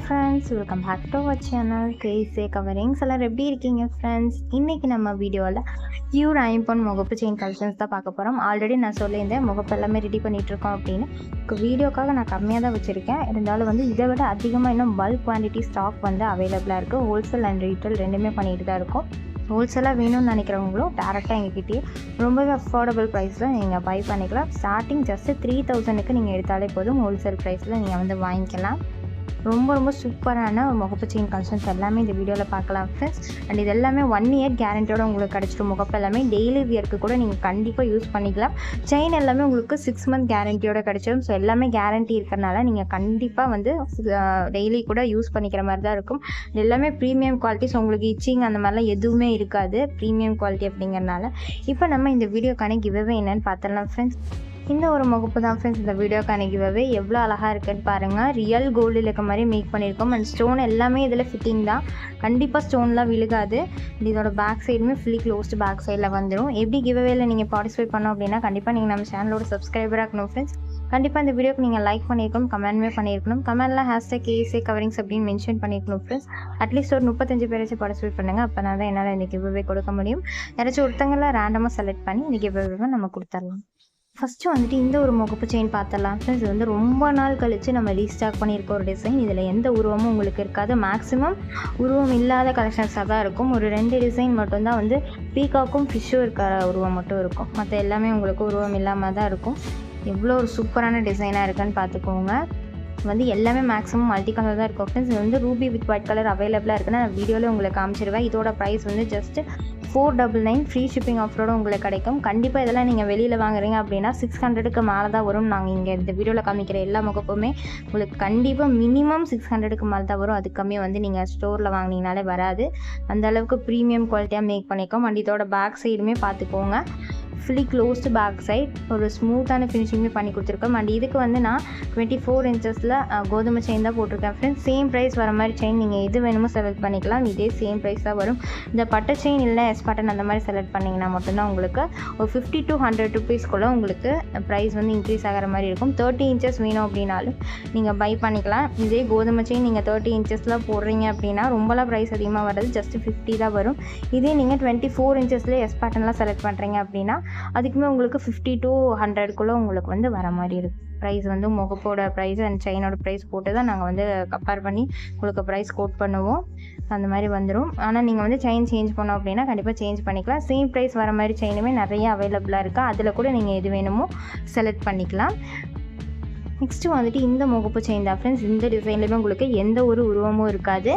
Friends, welcome back to our channel கேஸே கவரிங்ஸ். எல்லோரும் எப்படி இருக்கீங்க ஃப்ரெண்ட்ஸ்? இன்றைக்கி நம்ம வீடியோவில் பியூர் ஐம்பொன் முகப்பு செயின் கலெக்ஷன்ஸ் தான் பார்க்க போகிறோம். ஆல்ரெடி நான் சொல்லியிருந்தேன் முகப்பு எல்லாமே ரெடி பண்ணிகிட்ருக்கோம் அப்படின்னு. வீடியோக்காக நான் கம்மியாக தான் வச்சுருக்கேன். இருந்தாலும் இதை விட அதிகமாக இன்னும் பல்க் குவான்டிட்டி ஸ்டாக் அவைலபிளாக இருக்குது. ஹோல்சேல் அண்ட் ரீட்டெயில் ரெண்டுமே பண்ணிட்டு தான் இருக்கும். ஹோல்சேலாக வேணும்னு நினைக்கிறவங்களும் டேரெக்டாக எங்ககிட்டயே ரொம்பவே அஃபோர்டபுள் ப்ரைஸில் நீங்கள் பை பண்ணிக்கலாம். ஸ்டார்டிங் ஜஸ்ட்டு 3000க்கு நீங்கள் எடுத்தாலே போதும். ஹோல்சேல் ப்ரைஸில் நீங்கள் வாங்கிக்கலாம். ரொம்ப சூப்பரான முகப்பு செயின் கலெக்ஷன்ஸ் எல்லாமே இந்த வீடியோவில் பார்க்கலாம் ஃப்ரெண்ட்ஸ். அண்ட் இது எல்லாமே 1 இயர் கேரண்டியோட உங்களுக்கு கிடச்சிட்டு முகப்பு எல்லாமே டெய்லி வியருக்கு கூட நீங்கள் கண்டிப்பாக யூஸ் பண்ணிக்கலாம். செயின் எல்லாமே உங்களுக்கு 6 மந்த் கேரண்டியோட கிடச்சிடும். ஸோ எல்லாமே கேரண்டி இருக்கிறனால நீங்கள் கண்டிப்பாக டெய்லி கூட யூஸ் பண்ணிக்கிற மாதிரி தான் இருக்கும். இது எல்லாமே ப்ரீமியம் குவாலிட்டி. ஸோ உங்களுக்கு இச்சிங் அந்த மாதிரிலாம் எதுவுமே இருக்காது. ப்ரீமியம் குவாலிட்டி அப்படிங்கிறனால இப்போ நம்ம இந்த வீடியோக்கான கிவ்அவே என்னென்னு பார்த்துடலாம் ஃப்ரெண்ட்ஸ். இந்த ஒரு முகப்பு தான் ஃப்ரெண்ட்ஸ் இந்த வீடியோக்கான கிவ்அவே. எவ்வளோ அழகாக இருக்குன்னு பாருங்கள். ரியல் கோல்டில் இருக்க மாதிரி மேக் பண்ணியிருக்கோம். அண்ட் ஸ்டோன் எல்லாமே இதில் ஃபிட்டிங் தான். கண்டிப்பாக ஸ்டோன்லாம் விழுகாது. இதோட பேக் சைடுமே ஃபுல்லி க்ளோஸ்டு பேக் சைடில் வந்துடும். எப்படி கிவ்அவேல நீங்கள் பார்ட்டிசிபேட் பண்ணோம் அப்படின்னா கண்டிப்பாக நீங்கள் நம்ம சேனலோட சப்ஸ்கிரைபராக இருக்கணும் ஃப்ரெண்ட்ஸ். கண்டிப்பாக இந்த வீடியோக்கு நீங்கள் லைக் பண்ணியிருக்கணும், கமெண்ட்மே பண்ணியிருக்கணும். கமெண்ட்லாம் ஹேஷ்டாக் கேஎஸ்ஏ கவரிங்ஸ் அப்படின்னு மென்ஷன் பண்ணியிருக்கணும் ஃப்ரெண்ட்ஸ். அட்லீஸ்ட் ஒரு 35 பேராச்சும் பார்ட்டிசிபேட் பண்ணுங்கள். அப்போ தான் என்னால் இந்த கிவ்அவே கொடுக்க முடியும். யாராச்சும் ஒருத்தங்களாம் ரேண்டமாக செலக்ட் பண்ணி இந்த கிவ்அவே நம்ம கொடுத்துடலாம். ஃபஸ்ட்டு இந்த ஒரு முகப்பு செயின் பார்த்துடலாம் ஃப்ரெண்ட்ஸ். இது ரொம்ப நாள் கழித்து நம்ம ரீஸ்டாக் பண்ணியிருக்க ஒரு டிசைன். இதில் எந்த உருவமும் உங்களுக்கு இருக்காது. மேக்ஸிமம் உருவம் இல்லாத கலெக்ஷன்ஸாக தான் இருக்கும். ஒரு 2 டிசைன் மட்டும்தான் பீகாக்கும் ஃபிஷ்ஷும் இருக்கிற உருவம் மட்டும் இருக்கும். மற்ற எல்லாமே உங்களுக்கு உருவம் இல்லாமல் தான் இருக்கும். எவ்வளோ ஒரு சூப்பரான டிசைனாக இருக்குன்னு பார்த்துக்கோங்க. எல்லாமே மேக்ஸிமம் மல்டி கலர் தான் இருக்கும் ஃப்ரெண்ட்ஸ். இது ரூபி வித் ஒயிட் கலர் அவைலபிளாக இருக்குன்னு நான் வீடியோவில் உங்களுக்கு காமிச்சிருவேன். இதோட ப்ரைஸ் ஜஸ்ட் 499. ஃப்ரீ ஷிப்பிங் ஆஃபரோட உங்களுக்கு கிடைக்கும். கண்டிப்பாக இதெல்லாம் நீங்கள் வெளியில் வாங்குறீங்க அப்படின்னா 600க்கு மேலே தான் வரும். நாங்கள் இங்கே இந்த வீடியோவில் காமிக்கிற எல்லா முகப்புமே உங்களுக்கு கண்டிப்பாக மினிமம் 600க்கு மேலே தான் வரும். அது கம்மியாக நீங்கள் ஸ்டோரில் வாங்கினீங்கனாலே வராது. அந்தளவுக்கு ப்ரீமியம் குவாலிட்டியாக மேக் பண்ணிக்கோம். அண்ட் இதோட பேக் சைடுமே பார்த்துக்கோங்க. ஃபுல்லி க்ளோஸ்டு பேக் சைட் ஒரு ஸ்மூத்தான ஃபினிஷிங்குமே பண்ணி கொடுத்துருக்கோம். அண்ட் இதுக்கு நான் 24 இன்ச்சஸில் கோதுமை செயின் தான் போட்டிருக்கேன் ஃப்ரெண்ட்ஸ். சேம் ப்ரைஸ் வர மாதிரி செயின் நீங்கள் எது வேணுமோ செலக்ட் பண்ணிக்கலாம். இதே சேம் ப்ரைஸ் தான் வரும். இந்த பட்டை செயின் இல்லை எஸ் பட்டன் அந்த மாதிரி செலக்ட் பண்ணிங்கன்னா மட்டும்தான் உங்களுக்கு ஒரு 50 to 100 ருபீஸ்க்குள்ளே உங்களுக்கு ப்ரைஸ் இன்க்ரீஸ் ஆகிற மாதிரி இருக்கும். 30 இன்ச்சஸ் வேணும் அப்படின்னாலும் நீங்கள் பை பண்ணிக்கலாம். இதே கோதுமை செயின் நீங்கள் 30 இன்ச்சஸில் போடுறீங்க அப்படின்னா ரொம்பலாம் ப்ரைஸ் அதிகமாக வராது. ஜஸ்ட் 50 தான் வரும். இதே நீங்கள் 24 இன்ச்சஸில் எஸ் பட்டன்லாம் செலக்ட் பண்ணுறீங்க அப்படின்னா அதுக்குமே உங்களுக்கு 50 to 100க்குள்ளே உங்களுக்கு வர மாதிரி இருக்கும். ப்ரைஸ் முகப்போட ப்ரைஸ் அண்ட் செயினோட ப்ரைஸ் போட்டு தான் நாங்கள் கம்பேர் பண்ணி உங்களுக்கு ப்ரைஸ் கோட் பண்ணுவோம். அந்த மாதிரி வந்துடும். ஆனால் நீங்கள் செயின் சேஞ்ச் பண்ணோம் அப்படின்னா கண்டிப்பாக சேஞ்ச் பண்ணிக்கலாம். சேம் ப்ரைஸ் வர மாதிரி செயினுமே நிறைய அவைலபிளாக இருக்குது. அதில் கூட நீங்கள் எது வேணுமோ செலக்ட் பண்ணிக்கலாம். நெக்ஸ்ட்டு இந்த முகப்பு செயின் தான் ஃப்ரெண்ட்ஸ். இந்த டிசைன்லேயுமே உங்களுக்கு எந்த ஒரு உருவமும் இருக்காது.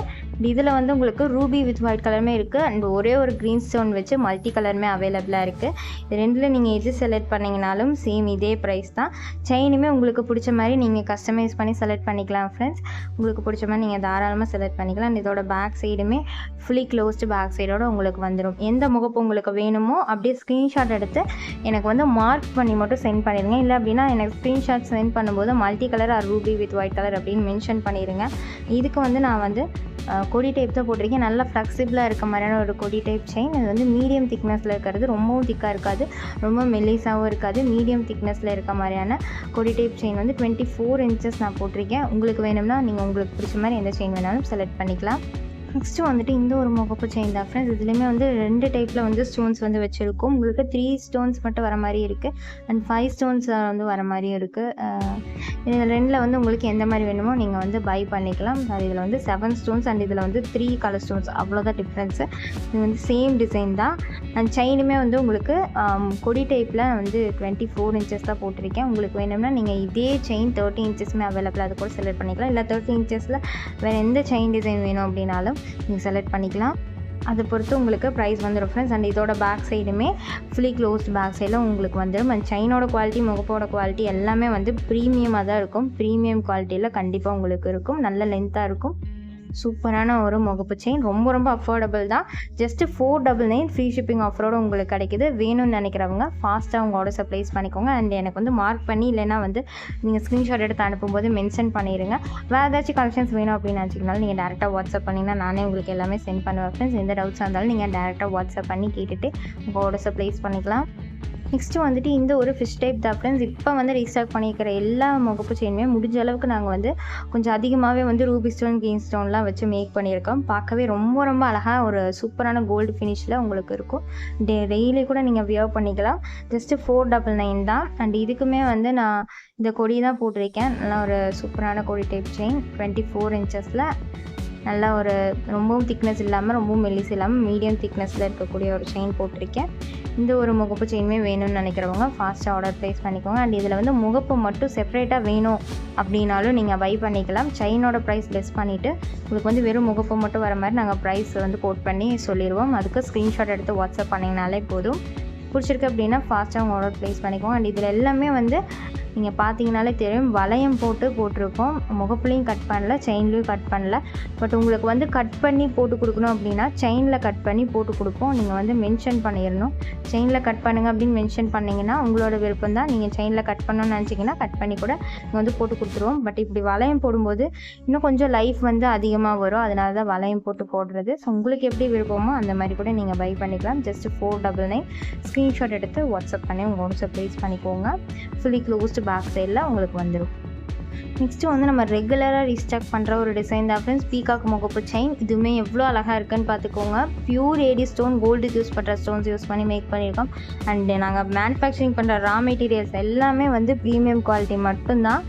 இதில் உங்களுக்கு ரூபி வித் ஒயிட் கலருமே இருக்குது. அண்ட் ஒரே ஒரு க்ரீன் ஸ்டோன் வச்சு மல்டி கலருமே அவைலபிளாக இருக்குது. இது ரெண்டில் நீங்கள் எது செலக்ட் பண்ணிங்கனாலும் சேம் இதே ப்ரைஸ் தான். செயினுமே உங்களுக்கு பிடிச்ச மாதிரி நீங்கள் கஸ்டமைஸ் பண்ணி செலக்ட் பண்ணிக்கலாம் ஃப்ரெண்ட்ஸ். உங்களுக்கு பிடிச்ச மாதிரி நீங்கள் தாராளமாக செலக்ட் பண்ணிக்கலாம். அண்ட் இதோட பேக் சைடுமே ஃபுல்லி க்ளோஸ்டு பேக் சைடோட உங்களுக்கு வந்துடும். எந்த முகப்பு உங்களுக்கு வேணுமோ அப்படியே ஸ்க்ரீன்ஷாட் எடுத்து எனக்கு மார்க் பண்ணி மட்டும் சென்ட் பண்ணிடுங்க. இல்லை அப்படின்னா எனக்கு ஸ்க்ரீன்ஷாட் சென்ட் பண்ணும்போது multi colour or ruby with white colour அப்படின்னு மென்ஷன் பண்ணிடுங்க. இதுக்கு நான் கொடி டைப் தான் போட்டிருக்கேன். நல்லா ஃப்ளெக்சிபிளாக இருக்க மாதிரியான ஒரு கொடி டைப் செயின். இது மீடியம் திக்னஸில் இருக்கிறது. ரொம்பவும் திக்காக இருக்காது, ரொம்ப மெல்லிஸாகவும் இருக்காது. மீடியம் திக்னஸில் இருக்க மாதிரியான கொடி டைப் செயின் 24 இன்ச்சஸ் நான் போட்டிருக்கேன். உங்களுக்கு வேணும்னா நீங்கள் உங்களுக்கு பிடிச்ச மாதிரி எந்த செயின் வேணாலும் செலக்ட் பண்ணிக்கலாம். நெக்ஸ்ட்டு இந்த ஒரு முகப்பு செயின் தான் ஃப்ரெண்ட்ஸ். இதுலேயுமே 2 டைப்பில் ஸ்டோன்ஸ் வச்சுருக்கோம். உங்களுக்கு 3 ஸ்டோன்ஸ் மட்டும் வர மாதிரி இருக்குது. அண்ட் 5 ஸ்டோன்ஸ் வர மாதிரியும் இருக்குது. இதில் 2ல் உங்களுக்கு எந்த மாதிரி வேணுமோ நீங்கள் பை பண்ணிக்கலாம். அது இதில் 7 ஸ்டோன்ஸ் அண்ட் இதில் 3 கலர் ஸ்டோன்ஸ், அவ்வளோதான் டிஃப்ரென்ஸு. இது சேம் டிசைன் தான். அண்ட் செயினுமே உங்களுக்கு கொடி டைப்பில் 24 இன்ச்சஸ் தான் போட்டிருக்கேன். உங்களுக்கு வேணும்னா நீங்கள் இதே செயின் 30 இன்ச்சஸுமே அவைலபிளாக அது கூட செலக்ட் பண்ணிக்கலாம். இல்லை 30 இன்ச்சஸில் வேறு எந்த செயின் டிசைன் வேணும் அப்படின்னாலும் நீங்கள் செலக்ட் பண்ணிக்கலாம். அதை பொறுத்து உங்களுக்கு ப்ரைஸ் வந்துடும் ஃப்ரெண்ட்ஸ். அண்ட் இதோட பேக் சைடுமே ஃபுல்லி க்ளோஸ்ட் பேக் சைடில் உங்களுக்கு வந்துடும். அண்ட் செயினோட குவாலிட்டி முகப்போட குவாலிட்டி எல்லாமே ப்ரீமியமாக தான் இருக்கும். ப்ரீமியம் குவாலிட்டியில் கண்டிப்பாக உங்களுக்கு இருக்கும். நல்ல லென்த்தாக இருக்கும். சூப்பரான ஒரு முகப்பு செயின். ரொம்ப அஃபோர்டபுள் தான். ஜஸ்ட்டு 499 ஃப்ரீ ஷிப்பிங் ஆஃபரோடு உங்களுக்கு கிடைக்கிது. வேணும்னு நினைக்கிறவங்க ஃபாஸ்ட்டாக உங்கள் ஆர்டர்ஸை ப்ளேஸ் பண்ணிக்கோங்க. அண்ட் எனக்கு மார்க் பண்ணி இல்லைனா நீங்கள் ஸ்க்ரீன்ஷாட் எடுத்து அனுப்பும்போது மென்ஷன் பண்ணிடுங்க. வேறு ஏதாச்சும் கலெக்ஷன்ஸ் வேணும் அப்படின்னு நினச்சிக்கனாலும் நீங்கள் டேரெக்டாக வாட்ஸ்அப் பண்ணிங்கன்னா நானே உங்களுக்கு எல்லாமே சென்ட் பண்ணுவேன் ஃப்ரெண்ட்ஸ். எந்த டவுட்ஸாக இருந்தாலும் நீங்கள் டேரெக்டாக வாட்ஸ்அப் பண்ணி கேட்டுட்டு உங்கள் ஆர்டர்ஸை ப்ளேஸ் பண்ணிக்கலாம். நெக்ஸ்ட்டு வந்துட்டு இந்த ஒரு ஃபிஷ் டைப் தான் ஃப்ரெண்ட்ஸ். இப்போ வந்து ரீஸ்டாக் பண்ணியிருக்கிற எல்லா முகப்பு செயினுமே முடிஞ்ச அளவுக்கு நாங்கள் வந்து கொஞ்சம் அதிகமாகவே வந்து ரூபி ஸ்டோன், கிரீன் ஸ்டோன்லாம் வச்சு மேக் பண்ணியிருக்கோம். பார்க்கவே ரொம்ப ரொம்ப அழகாக ஒரு சூப்பரான கோல்டு ஃபினிஷில் உங்களுக்கு இருக்கும். டெய்லி கூட நீங்கள் வியர் பண்ணிக்கலாம். ஜஸ்ட்டு 499 தான். அண்ட் இதுக்குமே வந்து நான் இந்த கொடி தான் போட்டிருக்கேன். நல்லா ஒரு சூப்பரான கொடி டைப் செயின் 24 இன்ச்சஸில் நல்லா ஒரு ரொம்பவும் திக்னஸ் இல்லாமல் ரொம்பவும் மெல்லிஸ் இல்லாமல் மீடியம் திக்னஸில் இருக்கக்கூடிய ஒரு செயின் போட்டிருக்கேன். இந்த ஒரு முகப்பு செயினுமே வேணும்னு நினைக்கிறவங்க ஃபாஸ்ட்டாக ஆர்டர் ப்ளேஸ் பண்ணிக்கோங்க. அண்ட் இதில் வந்து முகப்பு மட்டும் செப்பரேட்டாக வேணும் அப்படின்னாலும் நீங்கள் பை பண்ணிக்கலாம். செயினோட ப்ரைஸ் லெஸ் பண்ணிவிட்டு உங்களுக்கு வந்து வெறும் முகப்பு மட்டும் வர மாதிரி நாங்கள் ப்ரைஸ் வந்து கோட் பண்ணி சொல்லிடுவோம். அதுக்கு ஸ்க்ரீன்ஷாட் எடுத்து வாட்ஸ்அப் பண்ணிங்கனாலே போதும். பிடிச்சிருக்கு அப்படின்னா ஃபாஸ்ட்டாக உங்கள் ஆர்டர் ப்ளேஸ் பண்ணிக்கோங்க. அண்ட் இதில் எல்லாமே வந்து நீங்கள் பார்த்தீங்கனாலே தெரியும், வளையம் போட்டிருக்கோம். முகப்புலையும் கட் பண்ணல, செயின்லேயும் கட் பண்ணல. பட் உங்களுக்கு வந்து கட் பண்ணி போட்டு கொடுக்கணும் அப்படின்னா செயினில் கட் பண்ணி போட்டு கொடுப்போம். நீங்கள் வந்து மென்ஷன் பண்ணிடணும். செயினில் கட் பண்ணுங்கள் அப்படின்னு மென்ஷன் பண்ணிங்கன்னா உங்களோட விருப்பம் தான். நீங்கள் செயினில் கட் பண்ணணும்னு நினச்சிங்கன்னா கட் பண்ணி கூட நீங்கள் வந்து போட்டு கொடுத்துருவோம். பட் இப்படி வளையம் போடும்போது இன்னும் கொஞ்சம் லைஃப் வந்து அதிகமாக வரும். அதனால தான் வளையம் போடுறது. ஸோ உங்களுக்கு எப்படி விருப்பமோ அந்த மாதிரி கூட நீங்கள் பை பண்ணிக்கலாம். ஜஸ்ட் 499 ஸ்க்ரீன்ஷாட் எடுத்து வாட்ஸ்அப் பண்ணி உங்கள் வாட்ஸ்அப் ப்ளேஸ் பண்ணிக்கோங்க. ஃபுல்லி க்ளோஸ்டு பேக் சைடில் உங்களுக்கு வந்துடும். நெக்ஸ்ட்டு வந்து நம்ம ரெகுலராக ரீஸ்டாக் பண்ணுற ஒரு டிசைன் தான் ஃப்ரெண்ட்ஸ். பீகாக் முகப்பு செயின். இதுவுமே எவ்வளோ அழகாக இருக்குன்னு பார்த்துக்கோங்க. பியூர் ஏடி ஸ்டோன், கோல்டுக்கு யூஸ் பண்ணுற ஸ்டோன்ஸ் யூஸ் பண்ணி மேக் பண்ணியிருக்கோம். அண்டு நாங்கள் மேனுஃபேக்சரிங் பண்ணுற ரா மெட்டீரியல்ஸ் எல்லாமே வந்து ப்ரீமியம் குவாலிட்டி மட்டும்தான்.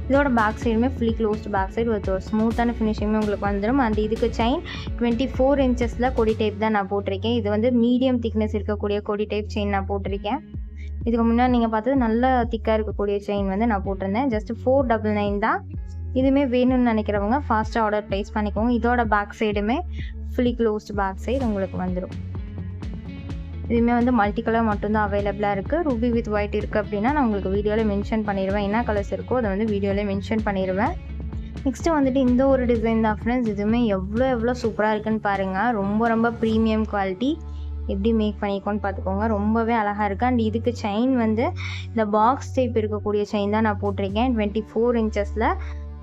இதோட பேக் சைடுமே ஃபுல்லி க்ளோஸ்டு பேக் சைடு ஒரு ஸ்மூத்தான ஃபினிஷிங்குமே உங்களுக்கு வந்துடும். அண்ட் இதுக்கு செயின் 24 இன்ச்சஸில் கொடி டைப் தான் நான் போட்டிருக்கேன். இது வந்து மீடியம் திக்னஸ் இருக்கக்கூடிய கொடி டைப் செயின் நான் போட்டிருக்கேன். இதுக்கு முன்னாடி நீங்கள் பார்த்தது நல்ல திக்காக இருக்கக்கூடிய செயின் வந்து நான் போட்டிருந்தேன். ஜஸ்ட் 499 தான். இதுவுமே வேணும்னு நினைக்கிறவங்க ஃபாஸ்ட்டாக ஆர்டர் ப்ளேஸ் பண்ணிக்கோங்க. இதோட பேக் சைடுமே ஃபுல்லி க்ளோஸ்டு பேக் சைடு உங்களுக்கு வந்துடும். இதுவுமே வந்து மல்டி கலர் மட்டும்தான் அவைலபிளாக இருக்குது. ரூபி வித் ஒயிட் இருக்குது அப்படின்னா நான் உங்களுக்கு வீடியோவில் மென்ஷன் பண்ணிடுவேன். என்ன கலர்ஸ் இருக்கோ அதை வந்து வீடியோவில் மென்ஷன் பண்ணிடுவேன். நெக்ஸ்ட்டு வந்துட்டு இந்த ஒரு டிசைன் தான் ஃப்ரெண்ட்ஸ். இதுவுமே எவ்வளோ சூப்பராக இருக்குன்னு பாருங்கள். ரொம்ப ப்ரீமியம் குவாலிட்டி. எப்படி மேக் பண்ணியிருக்கோன்னு பார்த்துக்கோங்க. ரொம்பவே அழகாக இருக்குது. அண்ட் இதுக்கு செயின் வந்து இந்த பாக்ஸ் டைப் இருக்கக்கூடிய செயின் தான் நான் போட்டிருக்கேன். 24 இன்ச்சஸில்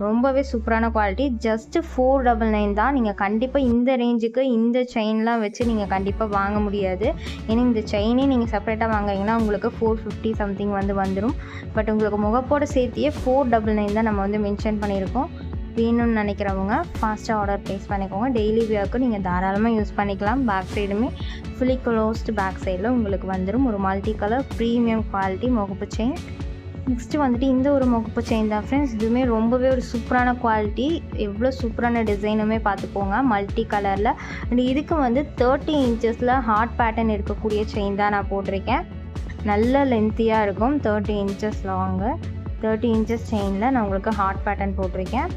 ரொம்பவே சூப்பரான குவாலிட்டி. ஜஸ்ட்டு 499 தான். நீங்கள் கண்டிப்பாக இந்த ரேஞ்சுக்கு இந்த செயின்லாம் வச்சு நீங்கள் கண்டிப்பாக வாங்க முடியாது. ஏன்னா இந்த செயினே நீங்கள் செப்பரேட்டாக வாங்குறீங்கன்னா உங்களுக்கு 450 சம்திங் வந்து வந்துடும். பட் உங்களுக்கு முகப்போடு சேர்த்தியே 499 தான் நம்ம வந்து மென்ஷன் பண்ணியிருக்கோம். வேணும்னு நினைக்கிறவங்க ஃபாஸ்ட்டாக ஆர்டர் ப்ளேஸ் பண்ணிக்கோங்க. டெய்லி வியர்க்கு நீங்கள் தாராளமாக யூஸ் பண்ணிக்கலாம். பேக் சைடுமே ஃபுல்லி க்ளோஸ்டு பேக் சைடில் உங்களுக்கு வந்துடும். ஒரு மல்டி கலர் ப்ரீமியம் குவாலிட்டி முகப்பு செயின். நெக்ஸ்ட்டு வந்துட்டு இந்த ஒரு முகப்பு செயின் தான் ஃப்ரெண்ட்ஸ். இதுவுமே ரொம்பவே ஒரு சூப்பரான குவாலிட்டி. எவ்வளோ சூப்பரான டிசைனுமே பார்த்துக்கோங்க மல்டி கலரில். அண்ட் இதுக்கு வந்து 30 இன்ச்சஸில் ஹார்ட் பேட்டர்ன் இருக்கக்கூடிய செயின் தான் நான் போட்டிருக்கேன். நல்ல லென்த்தியாக இருக்கும். 30 இன்ச்சஸ் லாங்கு, 30 இன்ச்சஸ் செயினில் நான் உங்களுக்கு ஹார்ட் பேட்டர்ன் போட்டிருக்கேன்.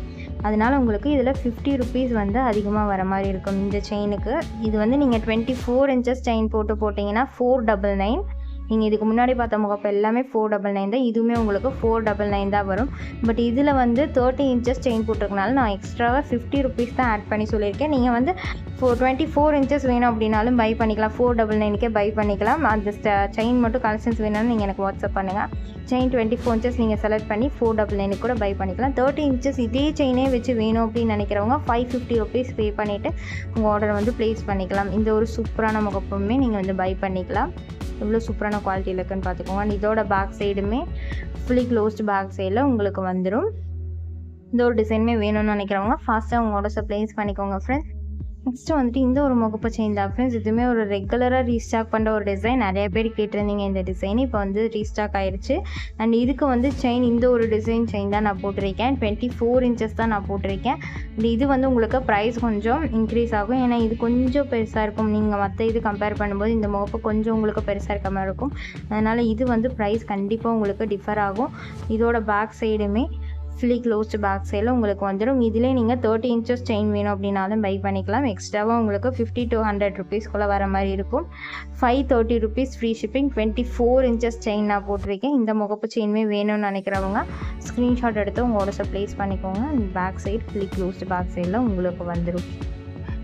அதனால் உங்களுக்கு இதில் 50 ருபீஸ் வந்து அதிகமாக வர மாதிரி இருக்கும் இந்த செயினுக்கு. இது வந்து நீங்கள் 24 இன்ச்சஸ் செயின் போட்டிங்கன்னா 499. நீங்கள் இதுக்கு முன்னாடி பார்த்த முகப்பு எல்லாமே 499 தான். இதுவுமே உங்களுக்கு 499 தான் வரும். பட் இதில் வந்து 30 இன்ச்சஸ் செயின் போட்டிருக்கனால நான் எக்ஸ்ட்ராவாக 50 ருபீஸ் தான் ஆட் பண்ணி சொல்லியிருக்கேன். நீங்கள் வந்து 24 இன்ச்சஸ் வேணும் அப்படின்னாலும் பை பண்ணிக்கலாம். 499க்கே பை பண்ணிக்கலாம். அந்த செயின் மட்டும் கலெக்ஷன்ஸ் வேணும்னு நீங்கள் எனக்கு வாட்ஸ்அப் பண்ணுங்கள். செயின் 24 இன்ச்சஸ் நீங்கள் செலக்ட் பண்ணி 499 கூட பை பண்ணிக்கலாம். 30 இன்ச்சஸ் இதே செயினே வச்சு வேணும் அப்படின்னு நினைக்கிறவங்க 550 ருபீஸ் பே பண்ணிவிட்டு உங்கள் ஆர்டரை வந்து ப்ளேஸ் பண்ணிக்கலாம். இந்த ஒரு சூப்பரான முகப்புமே நீங்கள் வந்து பை பண்ணிக்கலாம். எவ்வளோ சூப்பரான குவாலிட்டியில் இருக்குன்னு பார்த்துக்கோங்க. அண்ட் இதோட பேக் சைடுமே ஃபுல்லி க்ளோஸ்டு பேக் சைடில் உங்களுக்கு வந்துடும். இந்த ஒரு டிசைனுமே வேணும்னு நினைக்கிறவங்க ஃபாஸ்ட்டாக உங்கள் ஆர்டர்ஸை ப்ளேஸ் பண்ணிக்கோங்க ஃப்ரெண்ட்ஸ். நெக்ஸ்ட்டு வந்துட்டு இந்த ஒரு முகப்பு செயின் தான் ஃப்ரெண்ட்ஸ். இதுவுமே ஒரு ரெகுலராக ரீஸ்டாக் பண்ணுற ஒரு டிசைன். நிறைய பேர் கேட்டிருந்தீங்க இந்த டிசைன். இப்போ வந்து ரீஸ்டாக் ஆயிடுச்சு. அண்ட் இதுக்கு வந்து செயின் இந்த ஒரு டிசைன் செயின் தான் நான் போட்டிருக்கேன். 24 இன்ச்சஸ் தான் நான் போட்டிருக்கேன். இது வந்து உங்களுக்கு ப்ரைஸ் கொஞ்சம் இன்க்ரீஸ் ஆகும். ஏன்னா இது கொஞ்சம் பெருசாக இருக்கும். நீங்கள் மற்ற இது கம்பேர் பண்ணும்போது இந்த முகப்பு கொஞ்சம் உங்களுக்கு பெருசாக இருக்க மாதிரி இருக்கும். அதனால் இது வந்து ப்ரைஸ் கண்டிப்பாக உங்களுக்கு டிஃபர் ஆகும். இதோட பேக் சைடுமே ஃபுல்லி க்ளோஸ்டு பேக் சைடில் உங்களுக்கு வந்துடும். இதிலே நீங்கள் 30 இன்ச்சஸ் செயின் வேணும் அப்படின்னாலும் பை பண்ணிக்கலாம். எக்ஸ்ட்ராவாக உங்களுக்கு 50 to 100 ருபீஸ்க்குள்ளே வர மாதிரி இருக்கும். 530 rupees free shipping. 24 inches chain நான் போட்டிருக்கேன். இந்த முகப்பு செயினுமே வேணும்னு நினைக்கிறவங்க ஸ்க்ரீன்ஷாட் எடுத்து உங்கள் ஆர்டர்ஸை ப்ளேஸ் பண்ணிக்கோங்க. Back side fully closed back சைடில் உங்களுக்கு வந்துடும்.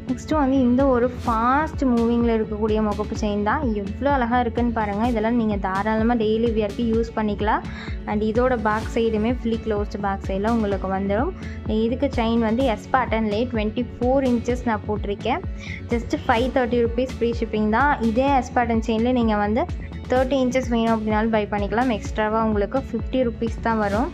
நெக்ஸ்ட்டு வந்து இந்த ஒரு ஃபாஸ்ட் மூவிங்கில் இருக்கக்கூடிய முகப்பு செயின் தான். எவ்வளோ அழகாக இருக்குன்னு பாருங்கள். இதெல்லாம் நீங்கள் தாராளமாக டெய்லி வியர்க்கு யூஸ் பண்ணிக்கலாம். அண்ட் இதோட பேக் சைடுமே ஃபுல்லி க்ளோஸ்டு பேக் சைடில் உங்களுக்கு வந்துடும். இதுக்கு செயின் வந்து எஸ் பேட்டர்ன்லேயே 24 இன்ச்சஸ் நான் போட்டிருக்கேன். ஜஸ்ட்டு 530 ருபீஸ் ஃப்ரீ ஷிப்பிங் தான். இதே எஸ் பேட்டர்ன் செயினில் நீங்கள் வந்து 30 இன்ச்சஸ் வேணும் அப்படின்னாலும் பை பண்ணிக்கலாம். எக்ஸ்ட்ராவாக உங்களுக்கு 50 ருபீஸ் தான் வரும்.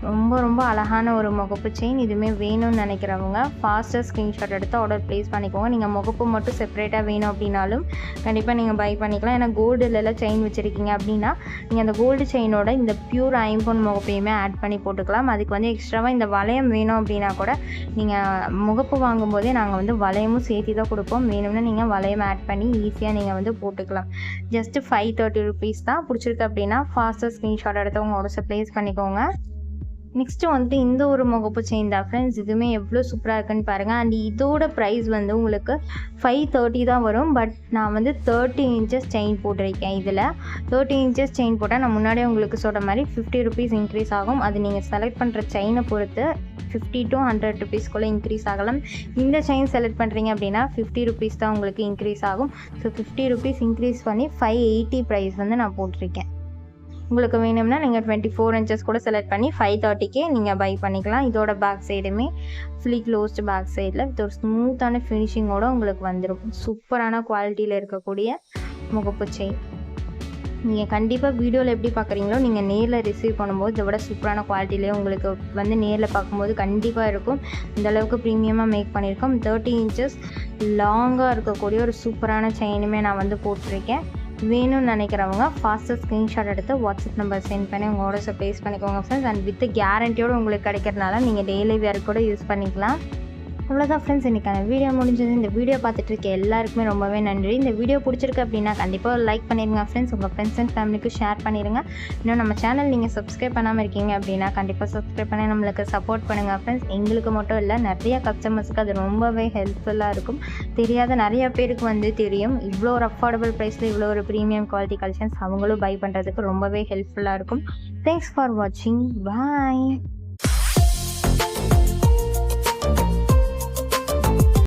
ரொம்ப ரொம்ப அழகான ஒரு முகப்பு செயின். இதுவுமே வேணும்னு நினைக்கிறவங்க ஃபாஸ்ட்டாக ஸ்க்ரீன்ஷாட் எடுத்து ஆர்டர் ப்ளேஸ் பண்ணிக்கோங்க. நீங்கள் முகப்பு மட்டும் செப்பரேட்டாக வேணும் அப்படின்னாலும் கண்டிப்பாக நீங்கள் பை பண்ணிக்கலாம். ஏன்னா கோல்டுலலாம் செயின் வச்சுருக்கீங்க அப்படின்னா நீங்கள் அந்த கோல்டு செயினோட இந்த பியூர் ஐம்பொன் முகப்பையுமே ஆட் பண்ணி போட்டுக்கலாம். அதுக்கு வந்து எக்ஸ்ட்ராவாக இந்த வளையம் வேணும் அப்படின்னா கூட நீங்கள் முகப்பு வாங்கும்போதே நாங்கள் வந்து வளையமும் சேர்த்து தான் கொடுப்போம். வேணும்னா நீங்கள் வளையம் ஆட் பண்ணி ஈஸியாக நீங்கள் வந்து போட்டுக்கலாம். ஜஸ்ட்டு 530 ருபீஸ் தான். பிடிச்சிருக்கு அப்படின்னா ஃபாஸ்ட்டாக ஸ்க்ரீன்ஷாட் எடுத்து உங்கள் ஆர்டர்ஸை ப்ளேஸ் பண்ணிக்கோங்க. நெக்ஸ்ட்டு வந்துட்டு இந்த ஒரு முகப்பு செயின் தான் ஃப்ரெண்ட்ஸ். இதுவுமே எவ்வளோ சூப்பராக இருக்குன்னு பாருங்கள். அண்ட் இதோட ப்ரைஸ் வந்து உங்களுக்கு 530 தான் வரும். பட் நான் வந்து 30 இன்ச்சஸ் செயின் போட்டிருக்கேன். இதில் 30 இன்ச்சஸ் செயின் போட்டால் நான் முன்னாடியே உங்களுக்கு சொல்கிற மாதிரி 50 ருபீஸ் இன்க்ரீஸ் ஆகும். அது நீங்கள் செலக்ட் பண்ணுற செயினை பொறுத்து 50 to 100 ருபீஸ்க்குள்ளே இன்க்ரீஸ் ஆகலாம். இந்த செயின் செலக்ட் பண்ணுறீங்க அப்படின்னா 50 ருபீஸ் தான் உங்களுக்கு இன்க்ரீஸ் ஆகும். ஸோ 50 ருபீஸ் இன்க்ரீஸ் பண்ணி 580 ப்ரைஸ் வந்து நான் போட்டிருக்கேன். உங்களுக்கு வேணும்னா நீங்கள் 24 இன்ச்சஸ் கூட செலக்ட் பண்ணி 530க்கே நீங்கள் பை பண்ணிக்கலாம். இதோட பேக் சைடுமே ஃபுல்லி க்ளோஸ்டு பேக் சைடில் வித் ஒரு ஸ்மூத்தான ஃபினிஷிங்கோடு உங்களுக்கு வந்துடும். சூப்பரான குவாலிட்டியில் இருக்கக்கூடிய முகப்பு செயின். நீங்கள் கண்டிப்பாக வீடியோவில் எப்படி பார்க்குறீங்களோ நீங்கள் நேரில் ரிசீவ் பண்ணும்போது இதை விட சூப்பரான குவாலிட்டியிலே உங்களுக்கு வந்து நேரில் பார்க்கும்போது கண்டிப்பாக இருக்கும். இந்தளவுக்கு ப்ரீமியமாக மேக் பண்ணியிருக்கோம். 30 இன்ச்சஸ் லாங்காக இருக்கக்கூடிய ஒரு சூப்பரான செயினுமே நான் வந்து போட்டிருக்கேன். வேணும்னு நினைக்கிறவங்க ஃபாஸ்ட்டாக ஸ்க்ரீன்ஷாட் எடுத்து வாட்ஸ்அப் நம்பர் சென்ட் பண்ணி உங்கள் ஆர்டர்ஸை ப்ளேஸ் பண்ணிக்கோங்க ஃப்ரெண்ட்ஸ். அண்ட் வித் கேரண்டியோடு உங்களுக்கு கிடைக்கிறதுனால நீங்கள் டெய்லி வேர் கூட யூஸ் பண்ணிக்கலாம். அவ்வளோதான் ஃப்ரெண்ட்ஸ், இன்றைக்கான வீடியோ முடிஞ்சது. இந்த வீடியோ பார்த்துட்டு இருக்க எல்லாருக்குமே ரொம்பவே நன்றி. இந்த வீடியோ பிடிச்சிருக்கு அப்படின்னா கண்டிப்பாக லைக் பண்ணிடுங்க ஃப்ரெண்ட்ஸ். உங்கள் ஃப்ரெண்ட்ஸ் அண்ட் ஃபேமிலிக்கு ஷேர் பண்ணிடுங்க. இன்னும் நம்ம சேனல் நீங்கள் சப்ஸ்கிரைப் பண்ணாமல் இருக்கீங்க அப்படின்னா கண்டிப்பாக சப்ஸ்கிரைப் பண்ணி நம்மளுக்கு சப்போர்ட் பண்ணுங்கள் ஃப்ரெண்ட்ஸ். எங்களுக்கு மட்டும் இல்லை, நிறைய கஸ்டமர்ஸுக்கு அது ரொம்பவே ஹெல்ப்ஃபுல்லாக இருக்கும். தெரியாத நிறைய பேருக்கு வந்து தெரியும். இவ்வளோ ஒரு அஃபோர்டபுள் ப்ரைஸில் இவ்வளோ ஒரு ப்ரீமியம் குவாலிட்டி கலெக்ஷன்ஸ் அவங்களும் பை பண்ணுறதுக்கு ரொம்பவே ஹெல்ப்ஃபுல்லாக இருக்கும். தேங்க்ஸ் ஃபார் வாட்சிங். பாய்.